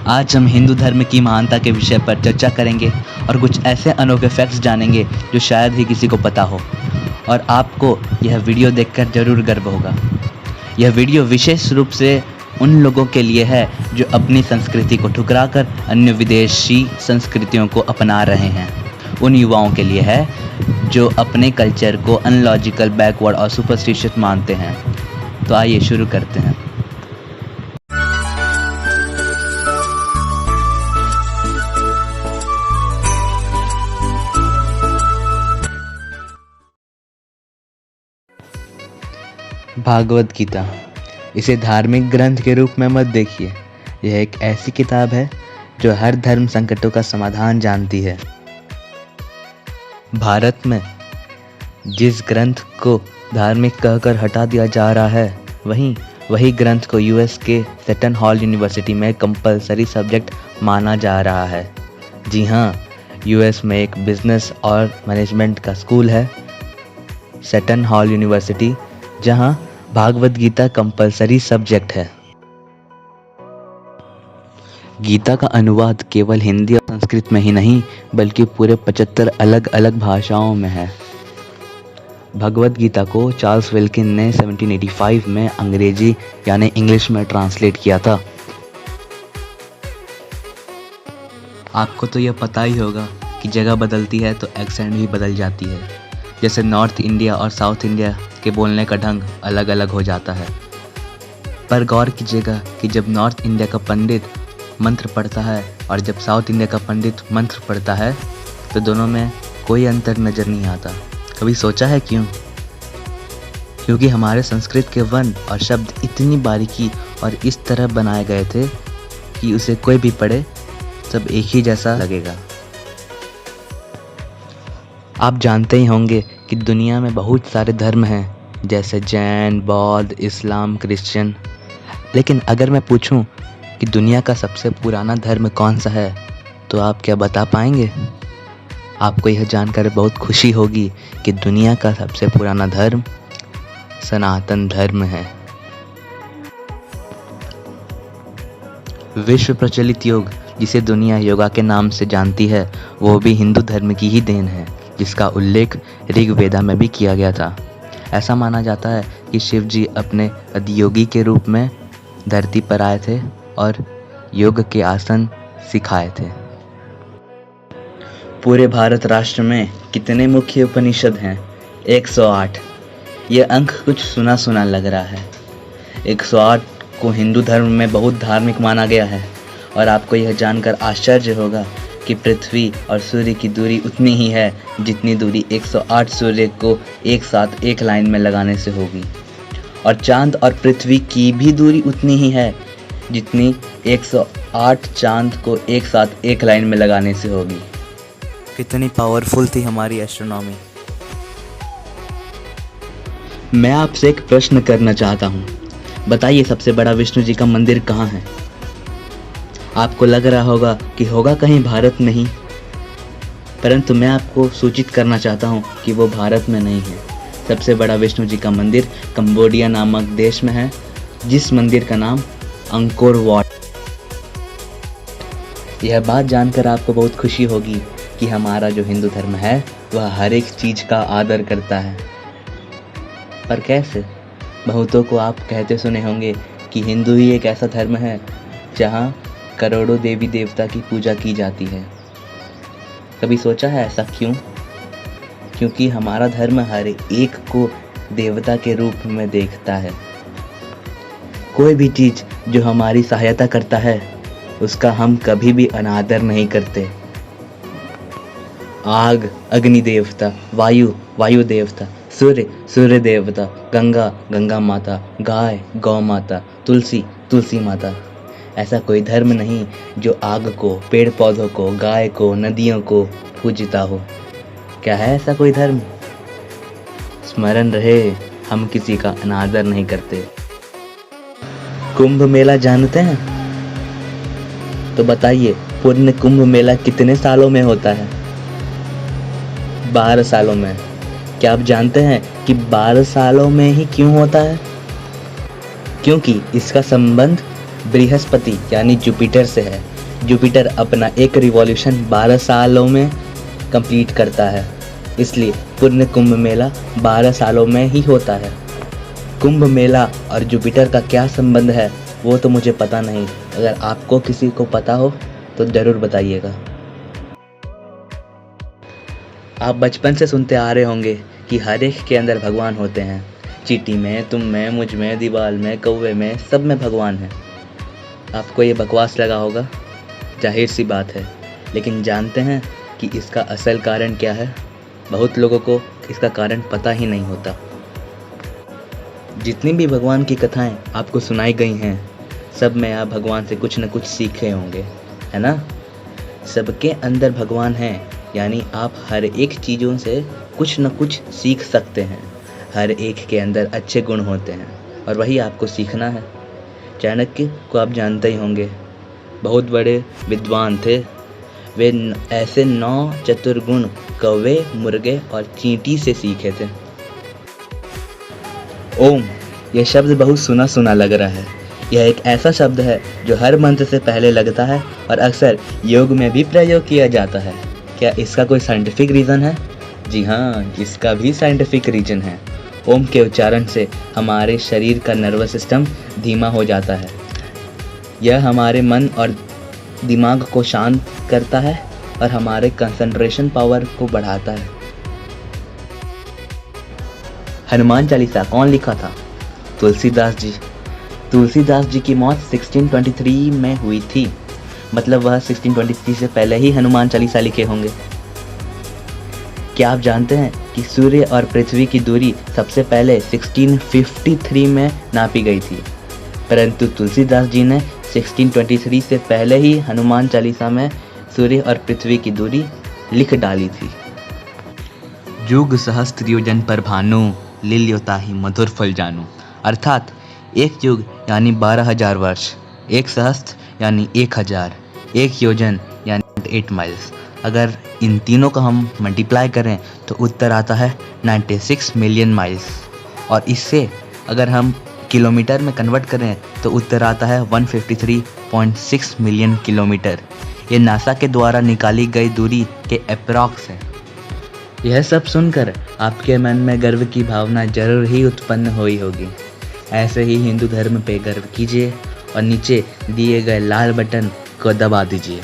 आज हम हिंदू धर्म की महानता के विषय पर चर्चा करेंगे और कुछ ऐसे अनोखे फैक्ट्स जानेंगे जो शायद ही किसी को पता हो, और आपको यह वीडियो देखकर ज़रूर गर्व होगा। यह वीडियो विशेष रूप से उन लोगों के लिए है जो अपनी संस्कृति को ठुकराकर अन्य विदेशी संस्कृतियों को अपना रहे हैं। उन युवाओं के लिए है जो अपने कल्चर को अनलॉजिकल, बैकवर्ड और सुपरस्टिशियस मानते हैं। तो आइए शुरू करते हैं। भागवत गीता, इसे धार्मिक ग्रंथ के रूप में मत देखिए। यह एक ऐसी किताब है जो हर धर्म संकटों का समाधान जानती है। भारत में जिस ग्रंथ को धार्मिक कहकर हटा दिया जा रहा है, वही ग्रंथ को यूएस के सेटन हॉल यूनिवर्सिटी में कंपलसरी सब्जेक्ट माना जा रहा है। जी हाँ, यूएस में एक बिजनेस और मैनेजमेंट का स्कूल है, सेटन हॉल यूनिवर्सिटी, जहाँ भागवत गीता कंपलसरी सब्जेक्ट है। गीता का अनुवाद केवल हिंदी और संस्कृत में ही नहीं बल्कि पूरे 75 अलग अलग भाषाओं में है। भगवत गीता को चार्ल्स विल्किन ने 1785 में अंग्रेजी यानी इंग्लिश में ट्रांसलेट किया था। आपको तो यह पता ही होगा कि जगह बदलती है तो एक्सेंट भी बदल जाती है। जैसे नॉर्थ इंडिया और साउथ इंडिया के बोलने का ढंग अलग अलग हो जाता है। पर गौर कीजिएगा कि जब नॉर्थ इंडिया का पंडित मंत्र पढ़ता है और जब साउथ इंडिया का पंडित मंत्र पढ़ता है तो दोनों में कोई अंतर नज़र नहीं आता। कभी सोचा है क्यों? क्योंकि हमारे संस्कृत के वर्ण और शब्द इतनी बारीकी और इस तरह बनाए गए थे कि उसे कोई भी पढ़े सब एक ही जैसा लगेगा। आप जानते ही होंगे कि दुनिया में बहुत सारे धर्म हैं, जैसे जैन, बौद्ध, इस्लाम, क्रिश्चियन। लेकिन अगर मैं पूछूं कि दुनिया का सबसे पुराना धर्म कौन सा है, तो आप क्या बता पाएंगे? आपको यह जानकर बहुत खुशी होगी कि दुनिया का सबसे पुराना धर्म सनातन धर्म है। विश्व प्रचलित योग, जिसे दुनिया योगा के नाम से जानती है, वो भी हिंदू धर्म की ही देन है, जिसका उल्लेख ऋग्वेदा में भी किया गया था। ऐसा माना जाता है कि शिव जी अपने अधियोगी के रूप में धरती पर आए थे और योग के आसन सिखाए थे। पूरे भारत राष्ट्र में कितने मुख्य उपनिषद हैं? 108। यह अंक कुछ सुना सुना लग रहा है। 108 को हिंदू धर्म में बहुत धार्मिक माना गया है, और आपको यह जानकर आश्चर्य होगा कि पृथ्वी और सूर्य की दूरी उतनी ही है जितनी दूरी 108 सूर्य को एक साथ एक लाइन में लगाने से होगी, और चांद और पृथ्वी की भी दूरी उतनी ही है जितनी 108 चांद को एक साथ एक लाइन में लगाने से होगी। कितनी पावरफुल थी हमारी एस्ट्रोनॉमी। मैं आपसे एक प्रश्न करना चाहता हूँ। बताइए, सबसे बड़ा विष्णु जी का मंदिर कहाँ है? आपको लग रहा होगा कि होगा कहीं भारत में ही, परंतु मैं आपको सूचित करना चाहता हूँ कि वो भारत में नहीं है। सबसे बड़ा विष्णु जी का मंदिर कंबोडिया नामक देश में है, जिस मंदिर का नाम अंकोर वाट। यह बात जानकर आपको बहुत खुशी होगी कि हमारा जो हिंदू धर्म है वह हर एक चीज़ का आदर करता है। पर कैसे? बहुतों को आप कहते सुने होंगे कि हिंदू ही एक ऐसा धर्म है जहाँ करोड़ों देवी देवता की पूजा की जाती है। कभी सोचा है ऐसा क्यों? क्योंकि हमारा धर्म हर एक को देवता के रूप में देखता है। कोई भी चीज़ जो हमारी सहायता करता है उसका हम कभी भी अनादर नहीं करते। आग, अग्नि देवता, वायु, वायु देवता, सूर्य, सूर्य देवता, गंगा, गंगा माता, गाय, गौ माता, तुलसी, तुलसी माता। ऐसा कोई धर्म नहीं जो आग को, पेड़ पौधों को, गाय को, नदियों को पूजता हो। क्या है ऐसा कोई धर्म? स्मरण रहे, हम किसी का अनादर नहीं करते। कुंभ मेला जानते हैं? तो बताइए, पूर्ण कुंभ मेला कितने सालों में होता है? 12 सालों में। क्या आप जानते हैं कि 12 सालों में ही क्यों होता है? क्योंकि इसका संबंध बृहस्पति यानी जुपिटर से है। जुपिटर अपना एक रिवॉल्यूशन 12 सालों में कंप्लीट करता है, इसलिए पुण्य कुंभ मेला 12 सालों में ही होता है। कुंभ मेला और जुपिटर का क्या संबंध है वो तो मुझे पता नहीं, अगर आपको किसी को पता हो तो ज़रूर बताइएगा। आप बचपन से सुनते आ रहे होंगे कि हर एक के अंदर भगवान होते हैं। चींटी में, तुम में, मुझ में, दीवाल में, कौवे में, सब में भगवान है। आपको ये बकवास लगा होगा, जाहिर सी बात है, लेकिन जानते हैं कि इसका असल कारण क्या है? बहुत लोगों को इसका कारण पता ही नहीं होता। जितनी भी भगवान की कथाएं आपको सुनाई गई हैं, सब में आप भगवान से कुछ न कुछ सीखे होंगे, है ना? सबके अंदर भगवान हैं, यानी आप हर एक चीज़ों से कुछ न कुछ सीख सकते हैं। हर एक के अंदर अच्छे गुण होते हैं और वही आपको सीखना है। चाणक्य को आप जानते ही होंगे, बहुत बड़े विद्वान थे। वे ऐसे 9 चतुर्गुण कौवे, मुर्गे और चींटी से सीखे थे। ओम, यह शब्द बहुत सुना सुना लग रहा है। यह एक ऐसा शब्द है जो हर मंत्र से पहले लगता है और अक्सर योग में भी प्रयोग किया जाता है। क्या इसका कोई साइंटिफिक रीज़न है? जी हाँ, इसका भी साइंटिफिक रीज़न है। ओम के उच्चारण से हमारे शरीर का नर्वस सिस्टम धीमा हो जाता है। यह हमारे मन और दिमाग को शांत करता है और हमारे कंसंट्रेशन पावर को बढ़ाता है। हनुमान चालीसा कौन लिखा था? तुलसीदास जी। तुलसीदास जी की मौत 1623 में हुई थी, मतलब वह 1623 से पहले ही हनुमान चालीसा लिखे होंगे। क्या आप जानते हैं कि सूर्य और पृथ्वी की दूरी सबसे पहले 1653 में नापी गई थी, परंतु तुलसीदास जी ने 1623 से पहले ही हनुमान चालीसा में सूर्य और पृथ्वी की दूरी लिख डाली थी। युग सहस्त्र योजन पर भानु, लील्योताहि मधुर फल जानू। अर्थात एक युग यानी 12,000 वर्ष, एक सहस्त्र यानी 1,000, एक योजन यानी 8 माइल्स। अगर इन तीनों का हम मल्टीप्लाई करें तो उत्तर आता है 96 मिलियन माइल्स, और इससे अगर हम किलोमीटर में कन्वर्ट करें तो उत्तर आता है 153.6 मिलियन किलोमीटर। ये नासा के द्वारा निकाली गई दूरी के अप्रॉक्स है। यह सब सुनकर आपके मन में गर्व की भावना जरूर ही उत्पन्न हुई होगी। ऐसे ही हिंदू धर्म पे गर्व कीजिए और नीचे दिए गए लाल बटन को दबा दीजिए।